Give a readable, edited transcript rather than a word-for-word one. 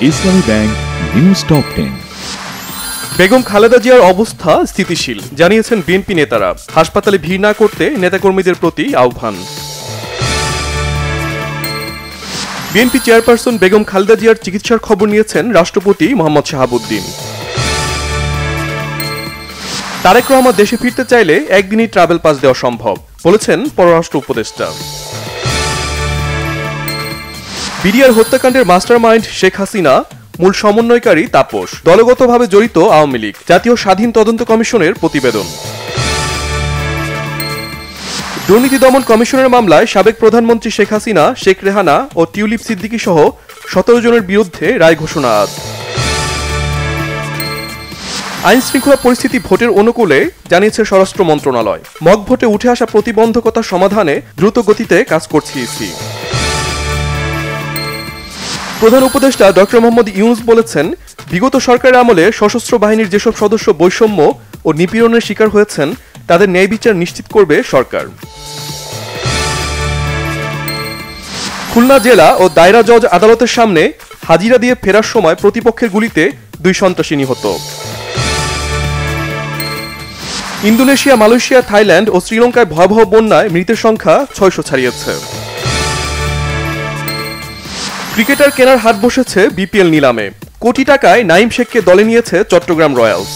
ইসলামী bank news top 10। Begum Khaleda জিয়ার অবস্থা স্থিতিশীল, জানিয়েছেন বিএনপি নেতারা। হাসপাতালে ভিড় না করতে নেতাকর্মীদের প্রতি আহ্বান। বিএনপি চেয়ারপারসন বেগম খালেদা জিয়ার চিকিৎসার খবর নিয়েছেন রাষ্ট্রপতি মোহাম্মদ শাহাবুদ্দিন। তারেক রহমান দেশে ফিরতে চাইলে একদিনই ট্রাভেল পাস দেওয়া সম্ভব, বলেছেন পররাষ্ট্র উপদেষ্টা। বিডিআর হত্যাকাণ্ডের মাস্টারমাইন্ড শেখ হাসিনা, মূল সমন্বয়কারী তাপস, দলগতভাবে জড়িত আওয়ামী লীগ, জাতীয় স্বাধীন তদন্ত কমিশনের প্রতিবেদন। দুর্নীতি দমন কমিশনের মামলায় সাবেক প্রধানমন্ত্রী শেখ হাসিনা, শেখ রেহানা ও টিউলিপ সিদ্দিকী সহ 17 জনের বিরুদ্ধে রায় ঘোষণা আজ। আইন শৃঙ্খলা পরিস্থিতি ভোটের অনুকূলে, জানিয়েছে স্বরাষ্ট্র মন্ত্রণালয়। মক ভোটে উঠে আসা প্রতিবন্ধকতা সমাধানে দ্রুত গতিতে কাজ করছে ইসি। প্রধান উপদেষ্টা ডক্টর মোহাম্মদ ইউনূস বলেছেন, বিগত সরকারের আমলে সশস্ত্র বাহিনীর যেসব সদস্য বৈষম্য ও নিপীড়নের শিকার হয়েছেন তাদের ন্যায় বিচার নিশ্চিত করবে সরকার। খুলনা জেলা ও দায়রা জজ আদালতের সামনে হাজিরা দিয়ে ফেরার সময় প্রতিপক্ষের গুলিতে 2 সন্ত্রাসী নিহত। ইন্দোনেশিয়া, মালয়েশিয়া, থাইল্যান্ড ও শ্রীলঙ্কায় ভয়াবহ বন্যায় মৃতের সংখ্যা 600 ছাড়িয়েছে। ক্রিকেটার কেনার হাট বসেছে বিপিএল নিলামে। কোটি টাকায় নাইম শেখকে দলে নিয়েছে চট্টগ্রাম রয়্যালস।